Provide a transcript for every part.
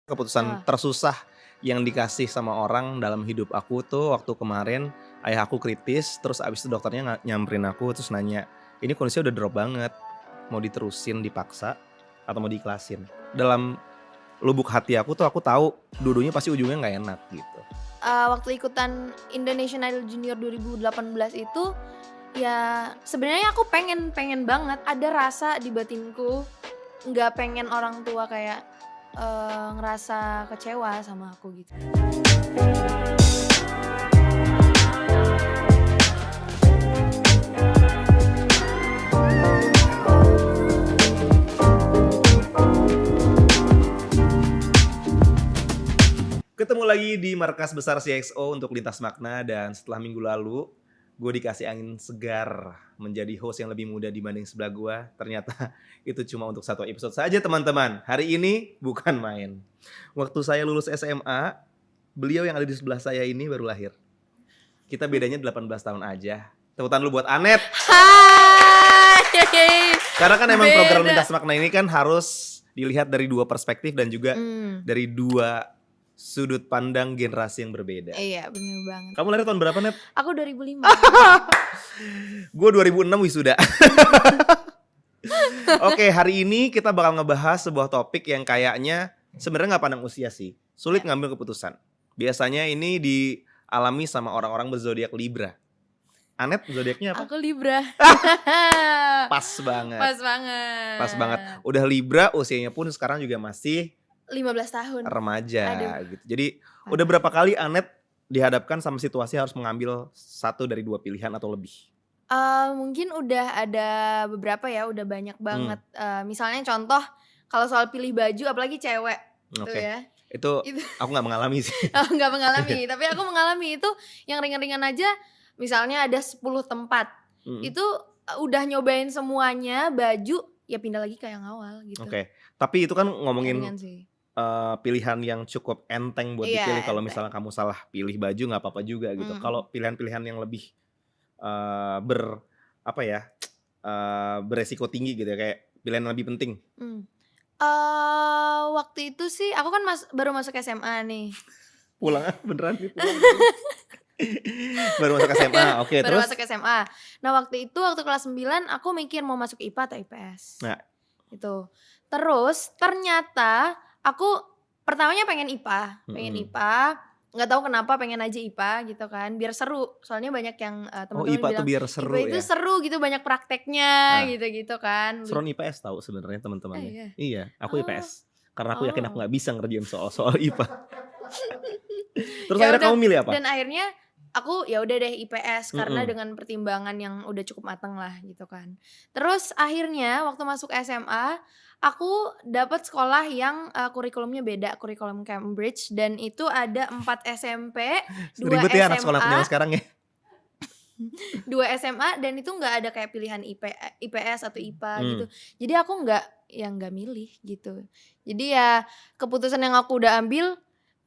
Keputusan Ah. tersusah yang dikasih sama orang dalam hidup aku tuh waktu kemarin ayah aku kritis, terus abis itu dokternya nyamperin aku terus nanya, "Ini kondisinya udah drop banget, mau diterusin dipaksa atau mau diikhlasin?" Dalam lubuk hati aku tuh aku tahu dua-duanya pasti ujungnya nggak enak gitu. Waktu ikutan Indonesian Idol Junior 2018 itu, ya sebenarnya aku pengen pengen banget, ada rasa di batinku, nggak pengen orang tua kayak, ngerasa kecewa sama aku gitu. Ketemu lagi di markas besar CXO untuk Lintas Makna dan setelah minggu lalu gue dikasih angin segar menjadi host yang lebih muda dibanding sebelah gue. Ternyata itu cuma untuk satu episode saja teman-teman. Hari ini bukan main. Waktu saya lulus SMA, beliau yang ada di sebelah saya ini baru lahir. Kita bedanya 18 tahun aja. Tepuk tangan dulu buat Anet. Hai. Karena kan emang program Beda. Lintas Makna ini kan harus dilihat dari dua perspektif dan juga dari dua sudut pandang generasi yang berbeda. Iya, bener banget. Kamu lahir tahun berapa, Net? Aku 2005. Gue 2006 wisuda. Oke, hari ini kita bakal ngebahas sebuah topik yang kayaknya sebenarnya nggak pandang usia sih. Sulit ngambil keputusan. Biasanya ini dialami sama orang-orang berzodiak Libra. Anet zodiaknya apa? Aku Libra. Pas banget. Pas banget. Pas banget. Udah Libra, usianya pun sekarang juga masih 15 tahun. remaja. Aduh. Gitu. Jadi udah berapa kali Anet dihadapkan sama situasi harus mengambil satu dari dua pilihan atau lebih? Mungkin udah ada beberapa ya, udah banyak banget. Misalnya contoh kalau soal pilih baju apalagi cewek tuh Oke. ya. Itu Itu aku nggak mengalami sih. nggak mengalami, tapi aku mengalami itu yang ringan-ringan aja. Misalnya ada 10 tempat, itu udah nyobain semuanya baju, ya pindah lagi ke yang awal gitu. Oke. Tapi itu kan Yang ngomongin ringan sih. pilihan yang cukup enteng buat Iya, dipilih. Kalau enteng. misalnya kamu salah pilih baju nggak apa-apa juga gitu. Kalau pilihan-pilihan yang lebih beresiko tinggi gitu ya, kayak pilihan yang lebih penting. Waktu itu sih aku kan baru masuk SMA nih. Pulang beneran nih pulang. Baru masuk SMA, oke, Baru terus? masuk SMA. Nah waktu itu waktu kelas 9 aku mikir mau masuk IPA atau IPS. Nah. Gitu. Terus ternyata aku pertamanya pengen IPA, nggak tahu kenapa pengen aja IPA gitu kan, biar seru. Soalnya banyak yang teman-teman IPA tuh bilang biar seru IPA itu ya? seru gitu, banyak prakteknya Nah. gitu-gitu kan. Seron IPS tahu sebenarnya teman-temannya. Iya? Iya, aku Oh. IPS. Karena aku yakin aku Oh. nggak bisa ngerjain soal-soal IPA. Terus Ya akhirnya udah, kamu milih apa? dan akhirnya aku ya udah deh IPS karena dengan pertimbangan yang udah cukup matang lah gitu kan. Terus akhirnya waktu masuk SMA aku dapat sekolah yang kurikulumnya beda, kurikulum Cambridge, dan itu ada 4 SMP, 2 Ribet ya anak SMA, sekolah zaman sekarang ya. 2 SMA, dan itu nggak ada kayak pilihan IPS atau IPA gitu. Jadi aku nggak milih gitu. Jadi ya keputusan yang aku udah ambil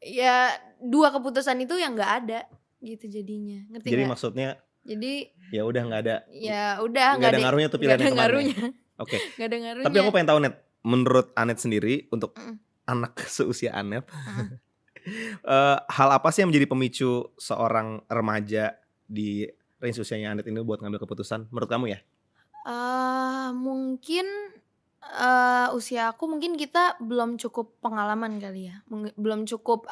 ya 2 keputusan itu yang nggak ada gitu jadinya. Ngerti Jadi nggak? maksudnya Jadi ya udah nggak ada. ya udah nggak ada ngaruhnya tuh pilihan yang kemarin. Oke. Nggak ada ngaruhnya. Tapi aku pengen tahu, Net, menurut Anet sendiri untuk anak seusia Anet, hal apa sih yang menjadi pemicu seorang remaja di range usianya Anet ini buat ngambil keputusan menurut kamu ya? Mungkin usia aku, mungkin kita belum cukup pengalaman kali ya. Belum cukup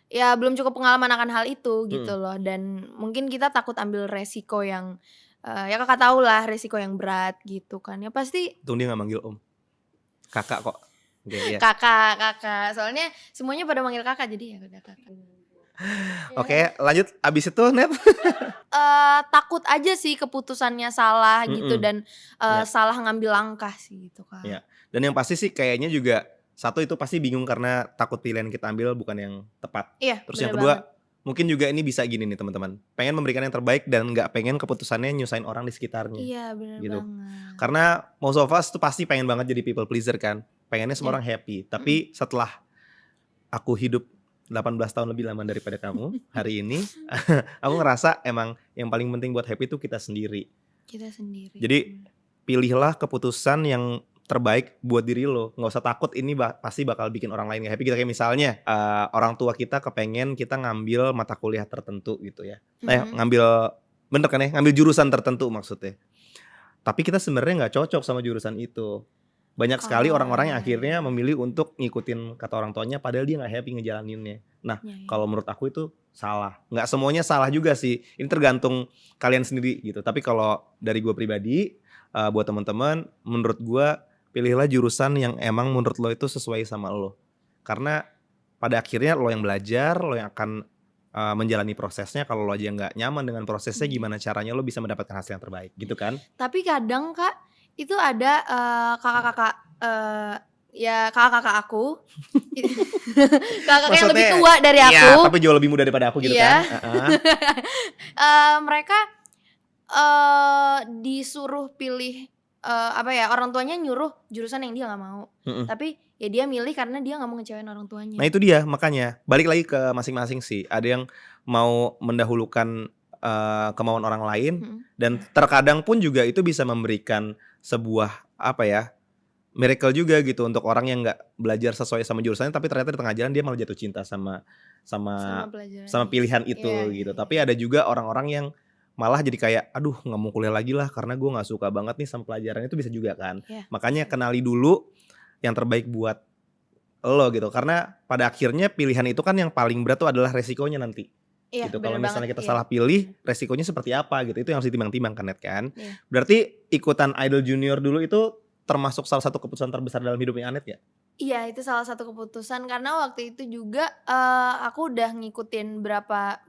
belum cukup pengalaman akan hal itu gitu loh. Dan mungkin kita takut ambil resiko yang ya kakak tahu lah, resiko yang berat gitu kan. Ya pasti Untung dia gak manggil om. Kakak kok. Okay, iya. kakak. Soalnya semuanya pada manggil kakak, jadi ya udah kakak. Oke, lanjut. Abis itu, Net? Takut aja sih keputusannya salah gitu, dan salah ngambil langkah sih gitu kan. Iya. Dan yang pasti sih kayaknya juga satu itu pasti bingung karena takut pilihan yang kita ambil bukan yang tepat. Iya, terus yang kedua mungkin juga ini bisa gini nih teman-teman, pengen memberikan yang terbaik dan nggak pengen keputusannya nyusahin orang di sekitarnya. Iya, benar gitu. banget. Karena most of us tuh pasti pengen banget jadi people pleaser kan, pengennya semua orang happy. Tapi setelah aku hidup 18 tahun lebih lama daripada kamu hari ini, aku ngerasa emang yang paling penting buat happy itu kita sendiri. Kita sendiri. Jadi pilihlah keputusan yang terbaik buat diri lo. Nggak usah takut ini pasti bakal bikin orang lain gak happy gitu. Kayak misalnya orang tua kita kepengen kita ngambil mata kuliah tertentu gitu ya. Ngambil bener kan ya, ngambil jurusan tertentu maksudnya. Tapi kita sebenarnya nggak cocok sama jurusan itu. Banyak sekali orang-orang yang akhirnya memilih untuk ngikutin kata orang tuanya padahal dia nggak happy ngejalaninnya. Nah, kalau menurut aku itu salah. Nggak semuanya salah juga sih. Ini tergantung kalian sendiri gitu. Tapi kalau dari gue pribadi, buat teman-teman, menurut gue pilihlah jurusan yang emang menurut lo itu sesuai sama lo. Karena pada akhirnya lo yang belajar, lo yang akan menjalani prosesnya. Kalau lo aja nggak nyaman dengan prosesnya, gimana caranya lo bisa mendapatkan hasil yang terbaik gitu kan? Tapi kadang Kak, itu ada kakak-kakak ya kakak-kakak aku kakak yang lebih tua dari aku. Iya, tapi jauh lebih muda daripada aku gitu kan. Mereka disuruh pilih orang tuanya nyuruh jurusan yang dia nggak mau. Tapi ya dia milih karena dia nggak mau ngecewain orang tuanya. Nah itu dia, makanya balik lagi ke masing-masing sih. Ada yang mau mendahulukan kemauan orang lain, dan terkadang pun juga itu bisa memberikan sebuah miracle juga gitu untuk orang yang nggak belajar sesuai sama jurusannya, tapi ternyata di tengah jalan dia malah jatuh cinta sama pilihan itu gitu. Tapi ada juga orang-orang yang malah jadi kayak aduh nggak mau kuliah lagi lah karena gue nggak suka banget nih sama pelajaran, itu bisa juga kan. Makanya kenali dulu yang terbaik buat lo gitu, karena pada akhirnya pilihan itu kan yang paling berat tuh adalah resikonya nanti. Gitu. Kalau misalnya kita salah pilih, resikonya seperti apa gitu, itu yang harus ditimbang-timbang kan Net kan. Berarti ikutan Idol Junior dulu itu termasuk salah satu keputusan terbesar dalam hidupnya Anet ya? Iya, itu salah satu keputusan karena waktu itu juga aku udah ngikutin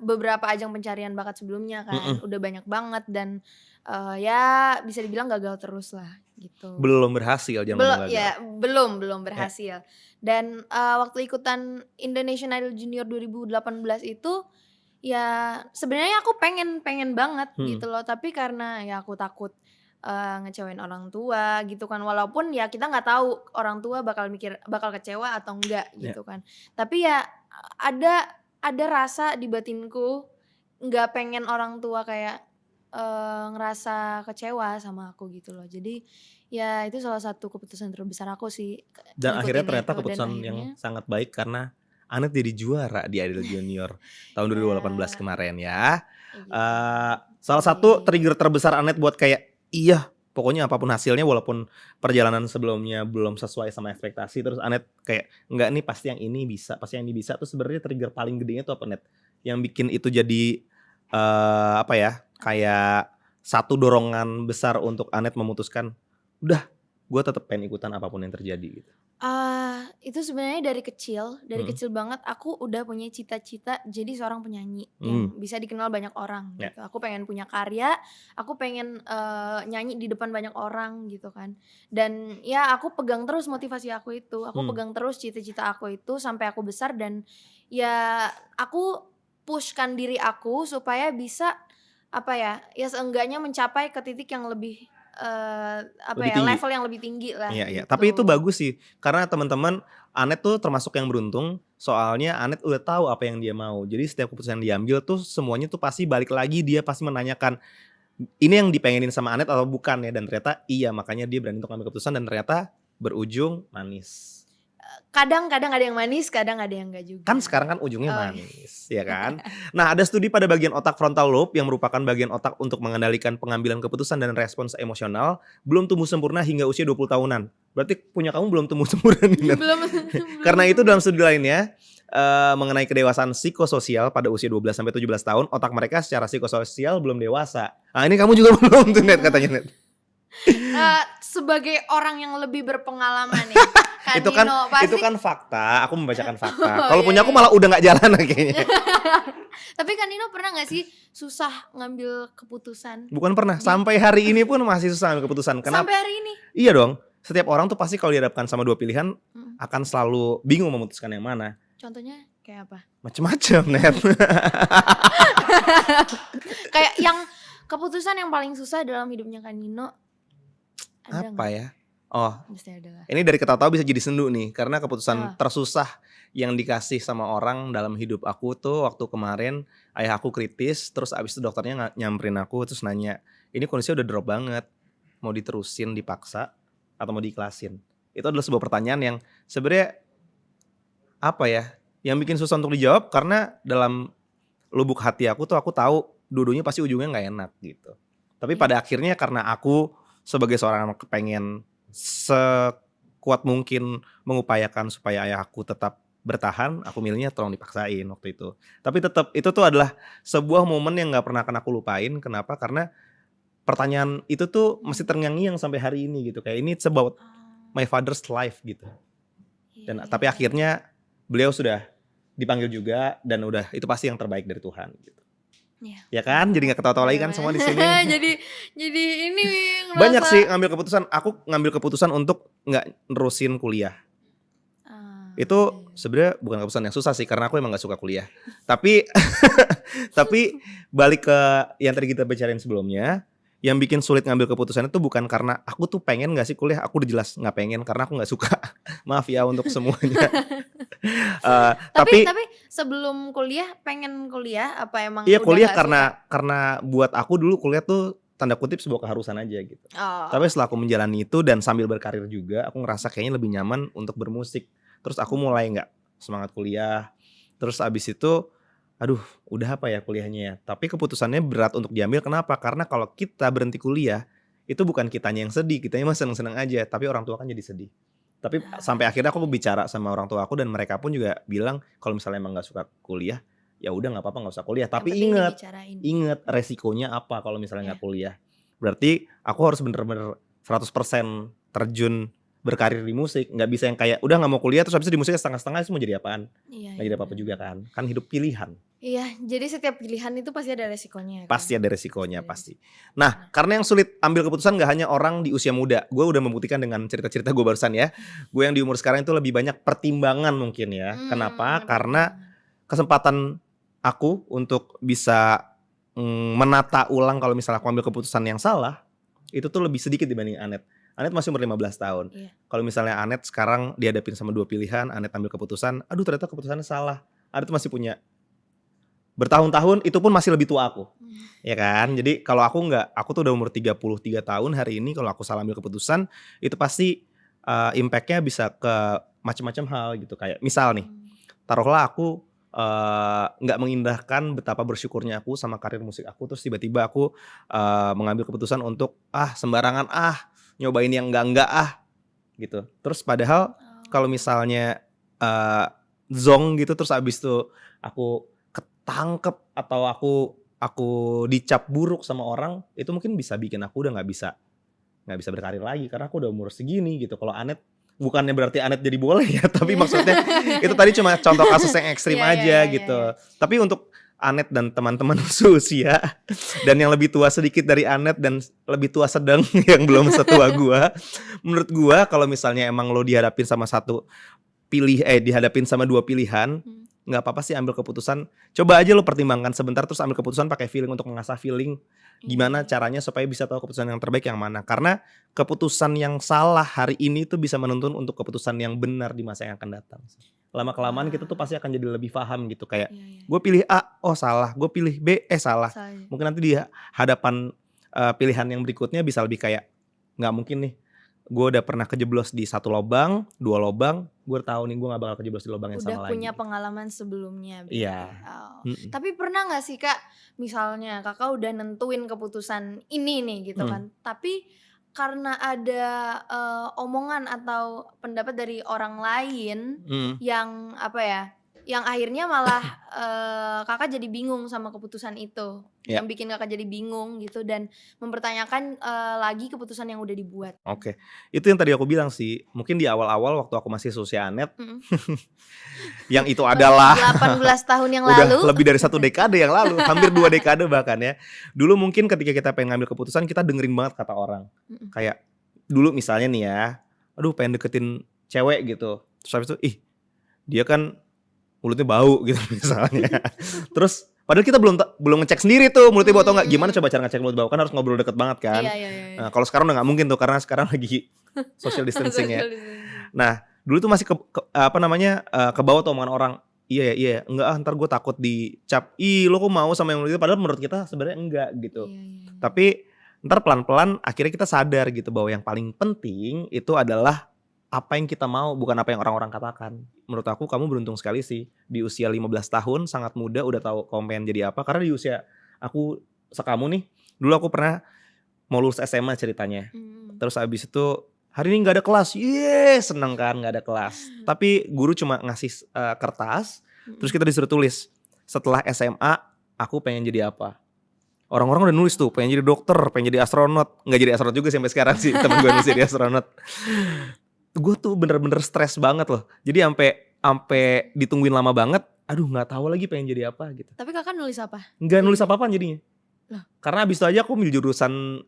beberapa ajang pencarian bakat sebelumnya kan. Udah banyak banget dan ya bisa dibilang gagal terus lah gitu. Belum berhasil, jangan ngomong gagal. Ya, belum berhasil. Dan waktu ikutan Indonesian Idol Junior 2018 itu ya sebenarnya aku pengen banget gitu loh, tapi karena ya aku takut ngecewain orang tua gitu kan, walaupun ya kita nggak tahu orang tua bakal kecewa atau enggak gitu kan. Tapi ya ada rasa di batinku nggak pengen orang tua kayak ngerasa kecewa sama aku gitu loh. Jadi ya itu salah satu keputusan terbesar aku sih. Dan akhirnya ternyata keputusan yang sangat baik karena Anet jadi juara di Idol Junior tahun 2018 kemarin ya. Salah satu trigger terbesar Anet buat kayak iya pokoknya apapun hasilnya walaupun perjalanan sebelumnya belum sesuai sama ekspektasi, terus Anet kayak enggak nih pasti yang ini bisa, tuh sebenarnya trigger paling gedenya tuh apa Net? Yang bikin itu jadi kayak satu dorongan besar untuk Anet memutuskan udah gue tetap pengen ikutan apapun yang terjadi gitu. Itu sebenarnya dari kecil banget aku udah punya cita-cita jadi seorang penyanyi yang bisa dikenal banyak orang gitu. Aku pengen punya karya, aku pengen nyanyi di depan banyak orang gitu kan. Dan ya aku pegang terus motivasi aku itu, aku pegang terus cita-cita aku itu sampai aku besar, dan ya aku pushkan diri aku supaya bisa ya seenggaknya mencapai ke titik yang lebih level yang lebih tinggi lah. Iya. Gitu. Tapi itu bagus sih, karena teman-teman Anet tuh termasuk yang beruntung, soalnya Anet udah tahu apa yang dia mau. Jadi setiap keputusan yang diambil tuh semuanya tuh pasti balik lagi dia pasti menanyakan ini yang dipengenin sama Anet atau bukan ya, dan ternyata iya, makanya dia berani untuk ambil keputusan dan ternyata berujung manis. Kadang ada yang manis, kadang ada yang enggak juga. Kan sekarang kan ujungnya manis, ya kan? Nah, ada studi pada bagian otak frontal lobe yang merupakan bagian otak untuk mengendalikan pengambilan keputusan dan respons emosional belum tumbuh sempurna hingga usia 20 tahunan. Berarti punya kamu belum tumbuh sempurna nih. Belum. Karena itu dalam studi lainnya mengenai kedewasaan psikososial pada usia 12 sampai 17 tahun, otak mereka secara psikososial belum dewasa. Nah, ini kamu juga belum tuh Net katanya Net. Sebagai orang yang lebih berpengalaman nih, itu kan fakta, aku membacakan fakta. Kalau punya aku malah udah nggak jalan kayaknya. Tapi kan Nino pernah nggak sih susah ngambil keputusan? Bukan pernah, sampai hari ini pun masih susah ngambil keputusan. Kenapa? Sampai hari ini? Iya dong. Setiap orang tuh pasti kalau dihadapkan sama dua pilihan akan selalu bingung memutuskan yang mana. Contohnya kayak apa? Macem-macem Net. Kayak yang keputusan yang paling susah dalam hidupnya Kak Nino ada apa gak? ya? Oh, adalah. Ini dari kata tahu bisa jadi sendu nih, karena keputusan tersusah yang dikasih sama orang dalam hidup aku tuh waktu kemarin ayah aku kritis, terus abis itu dokternya nyamperin aku terus nanya, ini kondisinya udah drop banget, mau diterusin dipaksa atau mau diikhlasin? Itu adalah sebuah pertanyaan yang sebenarnya apa ya, yang bikin susah untuk dijawab karena dalam lubuk hati aku tuh aku tahu dua-duanya pasti ujungnya nggak enak gitu. Tapi Iya. pada akhirnya karena aku sebagai seorang anak pengen sekuat mungkin mengupayakan supaya ayahku tetap bertahan, aku milihnya tolong dipaksain waktu itu. Tapi tetap itu tuh adalah sebuah momen yang nggak pernah akan aku lupain. Kenapa? Karena pertanyaan itu tuh masih Mmm. terngiang-ngiang sampai hari ini gitu. Kayak ini it's about Oh. my father's life gitu. Iya Dan iya tapi iya. akhirnya beliau sudah dipanggil juga dan udah itu pasti yang terbaik dari Tuhan gitu. Iya, Ya kan? Jadi bener nggak ketawa-tawa lagi bener kan banget. semua di sini. Jadi ini Banyak ngerasa sih ngambil keputusan, aku ngambil keputusan untuk nggak nerusin kuliah. iya Itu iya. sebenarnya bukan keputusan yang susah sih karena aku emang nggak suka kuliah. Tapi tapi balik ke yang tadi kita bicarain sebelumnya, yang bikin sulit ngambil keputusan itu bukan karena aku tuh pengen nggak sih kuliah, aku udah jelas nggak pengen karena aku nggak suka. Maaf ya untuk semuanya. Tapi Tapi sebelum kuliah pengen kuliah apa emang iya udah kuliah nggak suka? karena buat aku dulu kuliah tuh tanda kutip sebuah keharusan aja gitu. Tapi Oh, setelah aku oke. menjalani itu dan sambil berkarir juga, aku ngerasa kayaknya lebih nyaman untuk bermusik. Terus aku Mhm. mulai nggak semangat kuliah. Terus abis itu, aduh udah apa ya kuliahnya ya. Tapi keputusannya berat untuk diambil. Kenapa? Karena kalau kita berhenti kuliah, itu bukan kitanya yang sedih, kitanya mah seneng-seneng aja. Tapi orang tua kan jadi sedih. Tapi Ah, sampai iya akhirnya aku iya. bicara sama orang tua aku dan mereka pun juga bilang kalau misalnya emang nggak suka kuliah, ya udah nggak apa-apa nggak usah kuliah. Yang Tapi penting ingat, dibicarain. ingat resikonya apa kalau misalnya nggak Iya. kuliah. Berarti aku harus bener-bener 100% terjun berkarir di musik. Nggak bisa yang kayak udah nggak mau kuliah terus habis itu di musiknya setengah-setengah terus mau jadi apaan? Iya Nggak iya, jadi apa-apa bener juga bener. kan. Kan hidup pilihan. Iya, jadi setiap pilihan itu pasti ada resikonya ya, Kak, ya? Pasti ada Pasti resikonya, ada pasti. resiko. Nah, Nah, karena yang sulit ambil keputusan nggak hanya orang di usia muda. Gue udah membuktikan dengan cerita-cerita gue barusan ya. Gue yang di umur sekarang itu lebih banyak pertimbangan mungkin ya. Kenapa? Karena pertimbangan. kesempatan aku untuk bisa menata ulang kalau misalnya aku ambil keputusan yang salah, itu tuh lebih sedikit dibanding Anet. Anet masih umur 15 tahun. Iya. Kalau misalnya Anet sekarang dihadapin sama 2 pilihan, Anet ambil keputusan, aduh ternyata keputusannya salah. Anet masih punya bertahun-tahun, itu pun masih lebih tua aku. Mmm. Ya kan? Jadi kalau aku nggak, aku tuh udah umur 33 tahun hari ini, kalau aku salah ambil keputusan, itu pasti, impact-nya bisa ke macam-macam hal gitu. Kayak misal nih, Mmm. taruhlah aku, nggak mengindahkan betapa bersyukurnya aku sama karir musik aku, terus tiba-tiba aku, mengambil keputusan untuk, sembarangan nyobain yang enggak ah, gitu. Terus padahal kalau Oh. misalnya, eee, zonk gitu terus abis itu aku ketangkep atau aku dicap buruk sama orang, itu mungkin bisa bikin aku udah nggak bisa berkarir lagi karena aku udah umur segini gitu. Kalau Anet bukannya berarti Anet jadi boleh ya, tapi Iya. maksudnya itu tadi cuma contoh kasus yang ekstrim Iya iya aja iya iya gitu. iya. Tapi untuk Anet dan teman-teman seusia dan yang lebih tua sedikit dari Anet dan lebih tua sedang yang belum setua gua, menurut gua kalau misalnya emang lo dihadapin sama dihadapin sama 2 pilihan, Mmm. nggak apa-apa sih ambil keputusan. Coba aja lo pertimbangkan sebentar terus ambil keputusan pakai feeling untuk mengasah feeling, Iya gimana iya. caranya supaya bisa tahu keputusan yang terbaik yang mana. Karena keputusan yang salah hari ini tuh bisa menuntun untuk keputusan yang benar di masa yang akan datang sih. Lama-kelamaan kita tuh Wah. pasti akan jadi lebih paham gitu kayak, Iya iya gue iya. pilih A, oh salah, gue pilih B, salah. Saya Mungkin nanti di hadapan, pilihan yang berikutnya bisa lebih kayak, nggak mungkin nih, gue udah pernah kejeblos di 1 lobang, 2 lobang, gue tahu nih gue nggak bakal kejeblos di lobang yang udah sama punya lagi. pengalaman sebelumnya berarti. Iya, Oh, mhm, tapi pernah nggak sih, Kak, misalnya Kakak udah nentuin keputusan ini nih gitu mhm, kan, tapi karena ada, omongan atau pendapat dari orang lain mhm, yang apa ya, yang akhirnya malah, Kakak jadi bingung sama keputusan itu, iya. yang bikin Kakak jadi bingung gitu dan mempertanyakan, lagi keputusan yang udah dibuat? Oke, itu yang tadi aku bilang sih, mungkin di awal-awal waktu aku masih seusia Anet, Mhm. yang itu adalah 18 tahun yang udah lalu. lebih dari 1 dekade yang lalu, hampir 2 dekade bahkan ya. Dulu mungkin ketika kita pengen ngambil keputusan, kita dengerin banget kata orang. Mhm. Kayak, dulu misalnya nih ya, aduh pengen deketin cewek gitu, terus habis itu, ih dia kan mulutnya bau gitu misalnya. Terus padahal kita belum ngecek sendiri tuh mulutnya bau atau enggak, gimana Mmm. coba cara ngecek mulut bau, kan harus ngobrol deket banget kan. Iya iya iya iya. Nah kalau sekarang udah nggak mungkin tuh karena sekarang lagi social distancing ya. Social distancing. Nah dulu tuh masih apa namanya, kebawa tuh omongan orang, iya ya iya ya, enggak entar gue takut dicap, ih lo kok mau sama yang itu, padahal menurut kita sebenarnya enggak gitu. Iya iya iya. Tapi Ntar pelan-pelan akhirnya kita sadar gitu bahwa yang paling penting itu adalah apa yang kita mau, bukan apa yang orang-orang katakan. Menurut aku kamu beruntung sekali sih. Di usia 15 tahun, sangat muda udah tahu kamu pengen jadi apa. Karena di usia aku sekamu nih, dulu aku pernah mau lulus SMA ceritanya. Terus abis itu hari ini gak ada kelas. Seneng kan gak ada kelas. Tapi guru cuma ngasih kertas, terus kita disuruh tulis. Setelah SMA, aku pengen jadi apa. Orang-orang udah nulis tuh, pengen jadi dokter, pengen jadi astronot. Gak jadi astronot juga sampai sekarang sih, temen gue nulis jadi astronot. Gue tuh bener-bener stres banget loh. Jadi sampai ditungguin lama banget. Aduh, nggak tahu lagi pengen jadi apa gitu. Tapi kakak nulis apa? Nggak nulis apa-apa jadinya. Loh. Karena abis itu aja aku ambil jurusan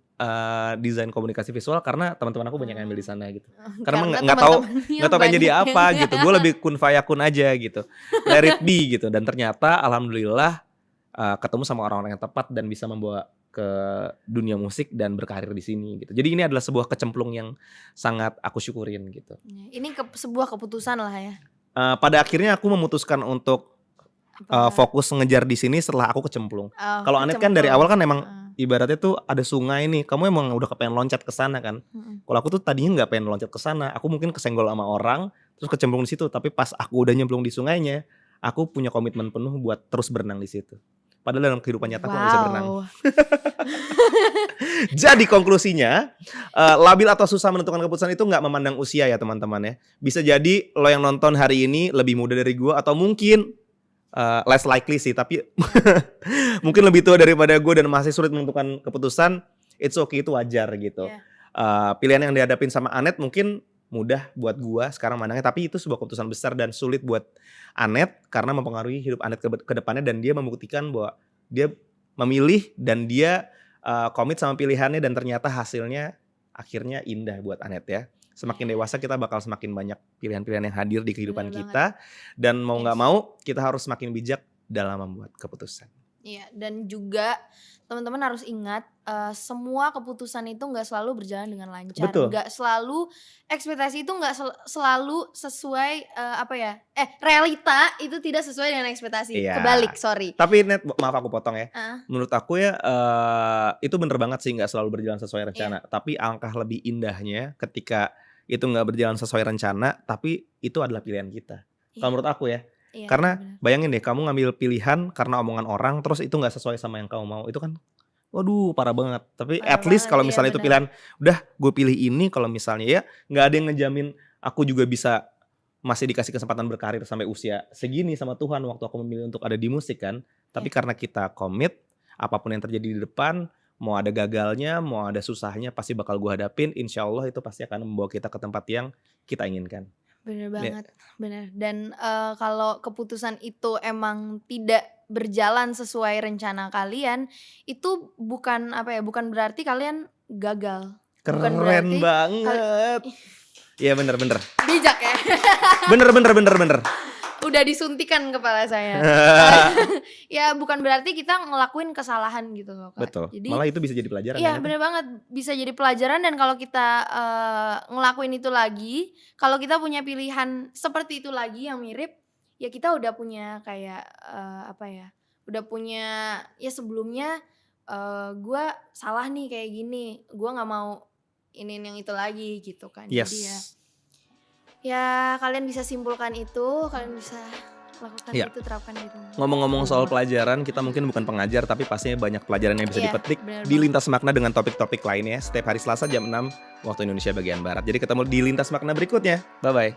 desain komunikasi visual karena teman-teman aku banyak yang ambil di sana gitu. Karena nggak tahu pengen jadi apa gitu. Gue lebih kun fayakun aja gitu. Let it be gitu. Dan ternyata alhamdulillah ketemu sama orang-orang yang tepat dan bisa membawa ke dunia musik dan berkarir di sini gitu. Jadi ini adalah sebuah kecemplung yang sangat aku syukurin gitu. Ini sebuah keputusan lah ya. Pada akhirnya aku memutuskan untuk fokus ngejar di sini setelah aku kecemplung. Kalau Anet kan dari awal kan emang ibaratnya tuh ada sungai nih, kamu emang udah kepengen loncat ke sana kan. Kalau aku tuh tadinya nggak pengen loncat ke sana, aku mungkin kesenggol sama orang, terus kecemplung di situ. Tapi pas aku udah nyemplung di sungainya, aku punya komitmen penuh buat terus berenang di situ. Padahal dalam kehidupan nyata aku gak bisa berenang. Jadi konklusinya, labil atau susah menentukan keputusan itu gak memandang usia ya teman-teman ya. Bisa jadi lo yang nonton hari ini lebih muda dari gue, atau mungkin less likely sih, tapi mungkin lebih tua daripada gue dan masih sulit menentukan keputusan. It's okay, itu wajar gitu. Pilihan yang dihadapin sama Anet mungkin mudah buat gue sekarang mandangnya, tapi itu sebuah keputusan besar dan sulit buat Anet karena mempengaruhi hidup Anet ke depannya, dan dia membuktikan bahwa dia memilih dan dia komit sama pilihannya, dan ternyata hasilnya akhirnya indah buat Anet ya. Semakin dewasa kita bakal semakin banyak pilihan-pilihan yang hadir di kehidupan kita, dan mau gak mau kita harus semakin bijak dalam membuat keputusan. Iya, dan juga teman-teman harus ingat semua keputusan itu nggak selalu berjalan dengan lancar. Betul. Nggak selalu ekspektasi itu nggak selalu sesuai realita itu tidak sesuai dengan ekspektasi. Iya. Kebalik, sorry. Tapi Net, maaf aku potong ya. Menurut aku ya itu bener banget sih nggak selalu berjalan sesuai rencana. Tapi alangkah lebih indahnya ketika itu nggak berjalan sesuai rencana, tapi itu adalah pilihan kita. Kalau menurut aku ya. Iya, karena bener. bayangin deh, kamu ngambil pilihan karena omongan orang, terus itu gak sesuai sama yang kamu mau. Itu kan, waduh parah banget. Tapi Parah at least banget, kalau iya misalnya itu bener. pilihan, udah gue pilih ini, kalau misalnya ya gak ada yang ngejamin aku juga bisa masih dikasih kesempatan berkarir sampai usia segini sama Tuhan waktu aku memilih untuk ada di musik kan. Tapi karena kita komit, apapun yang terjadi di depan, mau ada gagalnya, mau ada susahnya, pasti bakal gue hadapin. Insya Allah itu pasti akan membawa kita ke tempat yang kita inginkan. Bener banget, bener. Dan kalau keputusan itu emang tidak berjalan sesuai rencana kalian, itu bukan bukan berarti kalian gagal. Bukan Keren berarti banget. Iya bener. bijak ya. Bener. Udah disuntikan kepala saya. Ya bukan berarti kita ngelakuin kesalahan gitu loh Kak. Betul. Jadi, malah itu bisa jadi pelajaran. iya bener banget, bisa jadi pelajaran. Dan kalau kita ngelakuin itu lagi, kalau kita punya pilihan seperti itu lagi yang mirip, ya kita udah punya kayak udah punya ya sebelumnya gue salah nih kayak gini, gue nggak mau ini yang itu lagi gitu kan. Yes. Jadi ya kalian bisa simpulkan itu, kalian bisa lakukan itu, terapkan di rumah. Ngomong-ngomong soal pelajaran, kita mungkin bukan pengajar, tapi pastinya banyak pelajaran yang bisa dipetik di Lintas Makna dengan topik-topik lainnya setiap hari Selasa jam 6 waktu Indonesia bagian Barat. Jadi ketemu di Lintas Makna berikutnya. Bye-bye.